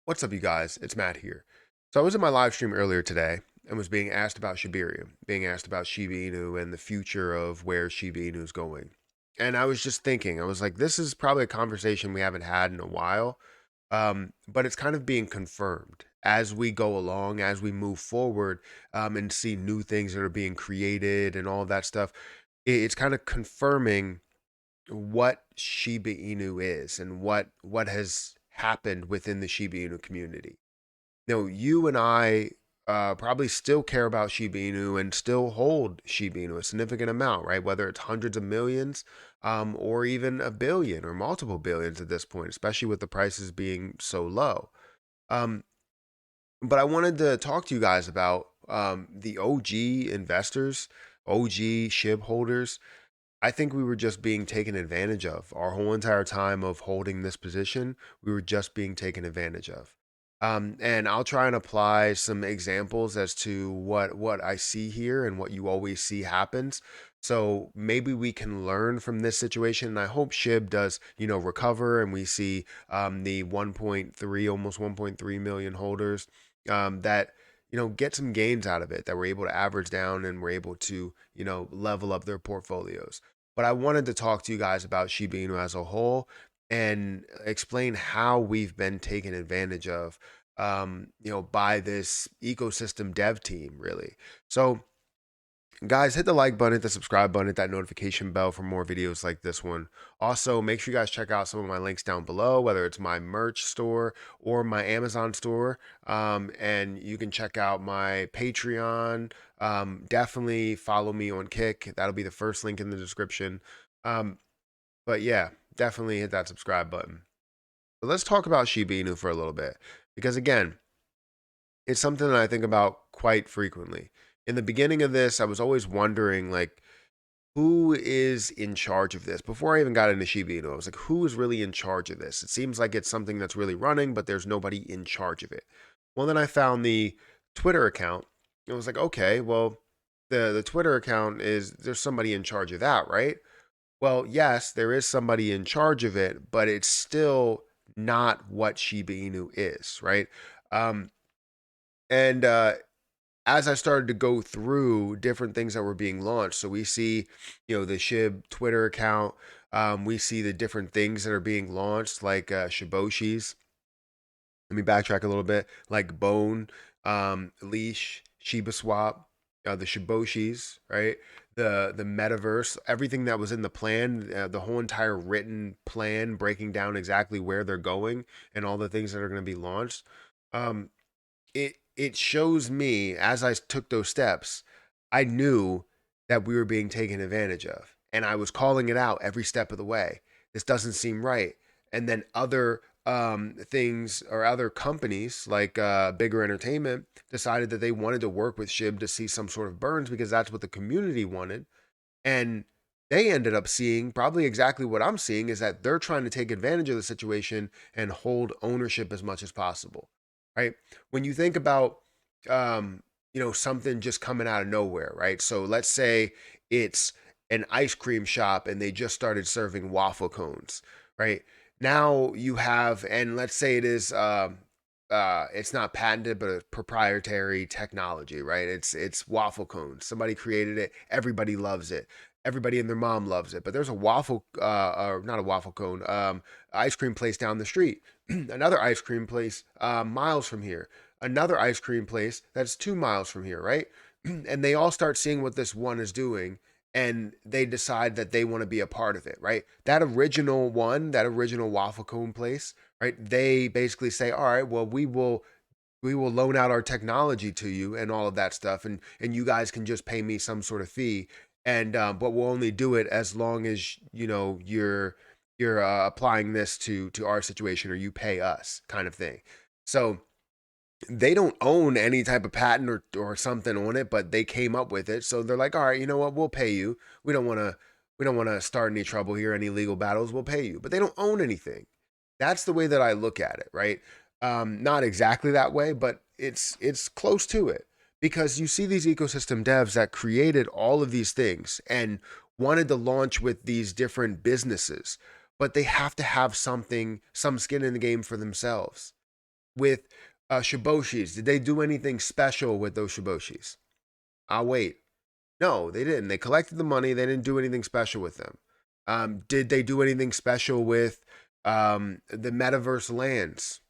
What's up, you guys? It's Matt here. So I was in my live stream earlier today and was being asked about Shibarium, being asked about Shiba Inu and the future of where Shiba Inu is going. And I was just thinking, I was like, this is probably a conversation we haven't had in a while, but it's kind of being confirmed as we go along, as we move forward, and see new things that are being created and all of that stuff. It's kind of confirming what Shiba Inu is and what has happened within the Shiba Inu community. You and I probably still care about Shiba Inu and still hold Shiba Inu a significant amount, right? Whether it's hundreds of millions, or even a billion or multiple billions at this point, especially with the prices being so low. Um, but I wanted to talk to you guys about the OG investors, OG SHIB holders. I think we were just being taken advantage of. Our whole entire time of holding this position, we were just being taken advantage of. And I'll try and apply some examples as to what I see here and what you always see happens. So maybe we can learn from this situation. And I hope SHIB does, recover and we see the 1.3, almost 1.3 million holders that get some gains out of it, that we're able to average down and we're able to, level up their portfolios. But I wanted to talk to you guys about Shiba Inu as a whole and explain how we've been taken advantage of, by this ecosystem dev team, really. So, guys, hit the like button, hit the subscribe button, hit that notification bell for more videos like this one. Also, make sure you guys check out some of my links down below, whether it's my merch store or my Amazon store. And you can check out my Patreon. Definitely follow me on Kick. That'll be the first link in the description. Um, but yeah, definitely hit that subscribe button. But let's talk about Shiba Inu for a little bit. Because again, it's something that I think about quite frequently. In the beginning of this, I was always wondering, like, who is in charge of this? Before I even got into Shiba Inu, I was like, who is really in charge of this? It seems like it's something that's really running, but there's nobody in charge of it. Well, then I found the Twitter account. It was like, okay, well, the Twitter account is there's somebody in charge of that, right? Well, yes, there is somebody in charge of it, but it's still not what Shiba Inu is, right? Um, and as I started to go through different things that were being launched, so we see, the SHIB Twitter account. We see the different things that are being launched, like Shiboshis. Let me backtrack a little bit, like Bone, Leash, Shiba Swap, the Shiboshis, right? The metaverse, everything that was in the plan, the whole entire written plan, breaking down exactly where they're going and all the things that are going to be launched. Um, it shows me as I took those steps, I knew that we were being taken advantage of, and I was calling it out every step of the way. This doesn't seem right. And then other things or other companies like Bigger Entertainment decided that they wanted to work with SHIB to see some sort of burns because that's what the community wanted. And they ended up seeing probably exactly what I'm seeing is that they're trying to take advantage of the situation and hold ownership as much as possible, right? When you think about, something just coming out of nowhere, right? So let's say it's an ice cream shop and they just started serving waffle cones, right? Now you have, and let's say it is, it's not patented, but a proprietary technology, right? It's waffle cones. Somebody created it. Everybody loves it. Everybody and their mom loves it. But there's a waffle, or not a waffle cone, ice cream place down the street. Another ice cream place miles from here. Another ice cream place that's 2 miles from here, right? And they all start seeing what this one is doing, and they decide that they want to be a part of it, right? That original one, that original waffle cone place, right? They basically say, all right, well, we will loan out our technology to you and all of that stuff, and you guys can just pay me some sort of fee, and but we'll only do it as long as you're applying this to our situation, or you pay us, kind of thing. So they don't own any type of patent or something on it, but they came up with it. So they're like, all right, you know what? We'll pay you. We don't want to start any trouble here, any legal battles. We'll pay you, but they don't own anything. That's the way that I look at it, right? Not exactly that way, but it's close to it because you see these ecosystem devs that created all of these things and wanted to launch with these different businesses, but they have to have something, some skin in the game for themselves. with Shiboshis, did they do anything special with those Shiboshis? I'll wait. No, they didn't. They collected the money. They didn't do anything special with them. Did they do anything special with the metaverse lands?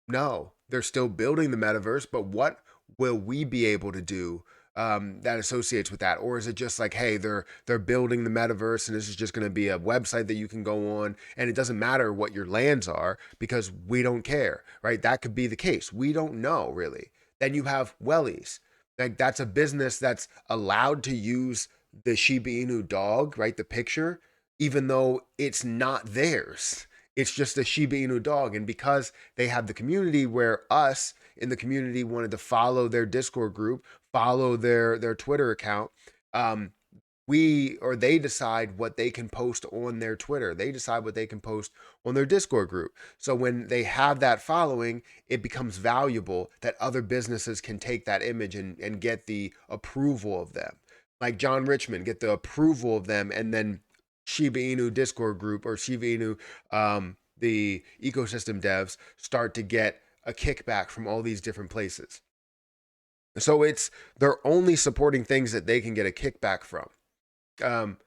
No, they're still building the metaverse, but what will we be able to do that associates with that? Or is it just like, hey, they're building the metaverse, and this is just going to be a website that you can go on, and it doesn't matter what your lands are because we don't care, right? That could be the case. We don't know really. Then you have wellies. Like that's a business that's allowed to use the Shiba Inu dog, right? The picture, even though it's not theirs. It's just a Shiba Inu dog. And because they have the community where us in the community wanted to follow their Discord group, follow their Twitter account, um, we or they decide what they can post on their Twitter. They decide what they can post on their Discord group. So when they have that following, it becomes valuable that other businesses can take that image and get the approval of them. Like John Richmond, get the approval of them, and then Shiba Inu Discord group or Shiba Inu, the ecosystem devs start to get a kickback from all these different places. So they're only supporting things that they can get a kickback from. um,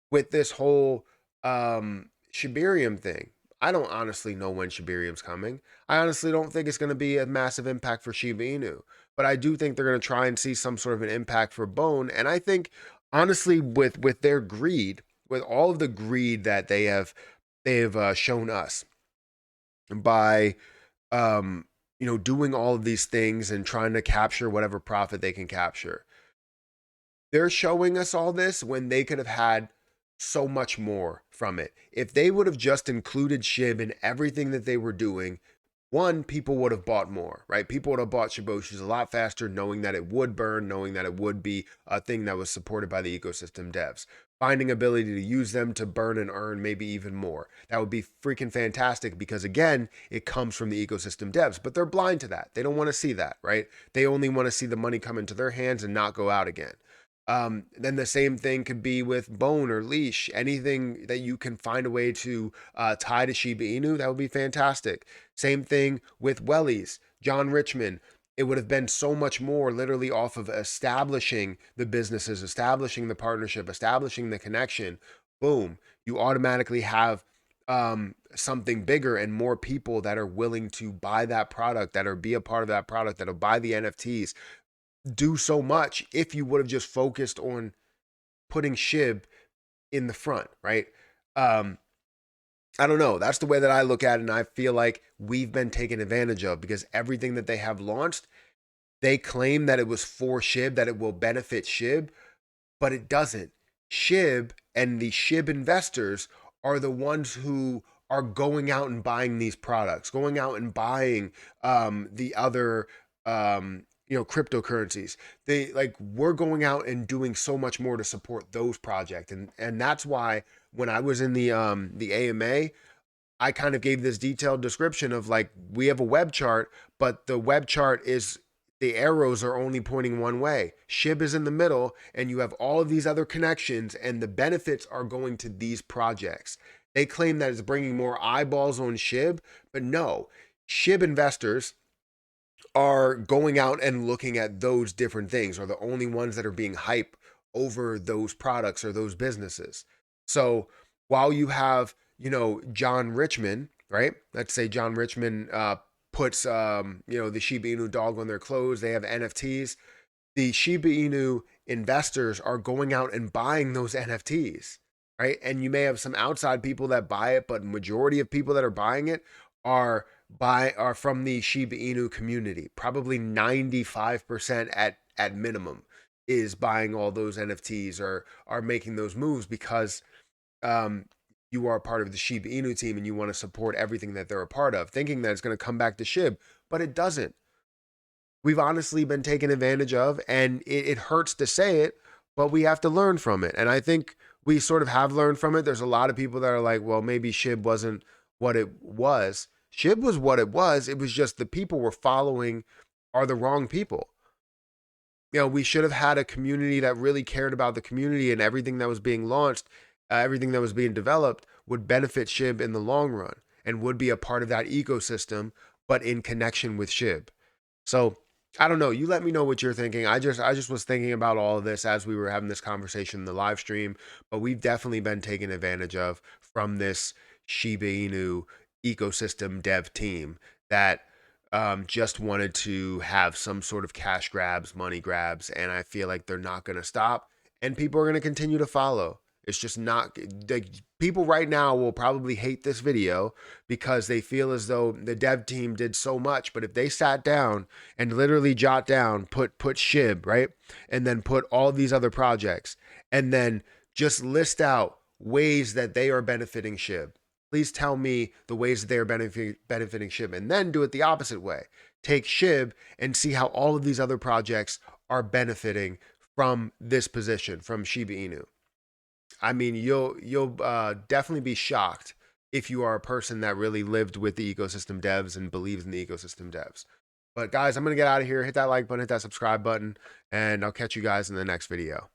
with this whole Shibarium thing. I don't honestly know when Shibarium's coming. I honestly don't think it's going to be a massive impact for Shiba Inu, but I do think they're going to try and see some sort of an impact for Bone. And I think honestly, with their greed, with all of the greed that they've shown us by doing all of these things and trying to capture whatever profit they can capture, they're showing us all this when they could have had so much more from it. If they would have just included SHIB in everything that they were doing, one, people would have bought more, right? People would have bought Shiboshis a lot faster, knowing that it would burn, knowing that it would be a thing that was supported by the ecosystem devs. Finding ability to use them to burn and earn maybe even more. That would be freaking fantastic because, again, it comes from the ecosystem devs, but they're blind to that. They don't want to see that, right? They only want to see the money come into their hands and not go out again. Then the same thing could be with Bone or Leash. Anything that you can find a way to tie to Shiba Inu, that would be fantastic. Same thing with Wellies, John Richmond. It would have been so much more literally off of establishing the businesses, establishing the partnership, establishing the connection. Boom, you automatically have something bigger and more people that are willing to buy that product, that are be a part of that product, that'll buy the NFTs, do so much if you would have just focused on putting SHIB in the front, right? Um, I don't know. That's the way that I look at it, and I feel like we've been taken advantage of because everything that they have launched, they claim that it was for SHIB, that it will benefit SHIB, but it doesn't. SHIB and the SHIB investors are the ones who are going out and buying these products, going out and buying the other cryptocurrencies. We're going out and doing so much more to support those projects, and that's why when I was in the AMA, I kind of gave this detailed description of like we have a web chart, but the web chart is the arrows are only pointing one way. SHIB is in the middle, and you have all of these other connections, and the benefits are going to these projects. They claim that it's bringing more eyeballs on SHIB, but no, SHIB investors are going out and looking at those different things, are the only ones that are being hype over those products or those businesses. So while you have, John Richmond, right? Let's say John Richmond puts, the Shiba Inu dog on their clothes. They have NFTs. The Shiba Inu investors are going out and buying those NFTs, right? And you may have some outside people that buy it, but majority of people that are buying it are from the Shiba Inu community. Probably 95% at minimum is buying all those NFTs or are making those moves because you are a part of the Shiba Inu team and you want to support everything that they're a part of, thinking that it's going to come back to SHIB, but it doesn't. We've honestly been taken advantage of, and it hurts to say it, but we have to learn from it. And I think we sort of have learned from it. There's a lot of people that are like, well, maybe SHIB wasn't what it was. SHIB was what it was. It was just the people we're following are the wrong people. We should have had a community that really cared about the community, and everything that was being launched, everything that was being developed would benefit SHIB in the long run and would be a part of that ecosystem. but in connection with SHIB. So I don't know. You let me know what you're thinking. I just was thinking about all of this as we were having this conversation in the live stream, but we've definitely been taken advantage of from this Shiba Inu ecosystem dev team that just wanted to have some sort of cash grabs, money grabs, and I feel like they're not going to stop, and people are going to continue to follow. It's just not the people right now will probably hate this video because they feel as though the dev team did so much. But if they sat down and literally jot down, put SHIB, right? And then put all these other projects and then just list out ways that they are benefiting SHIB. Please tell me the ways that they are benefiting SHIB, and then do it the opposite way. Take SHIB and see how all of these other projects are benefiting from this position, from Shiba Inu. I mean, you'll definitely be shocked if you are a person that really lived with the ecosystem devs and believes in the ecosystem devs. But guys, I'm gonna get out of here. Hit that like button, hit that subscribe button, and I'll catch you guys in the next video.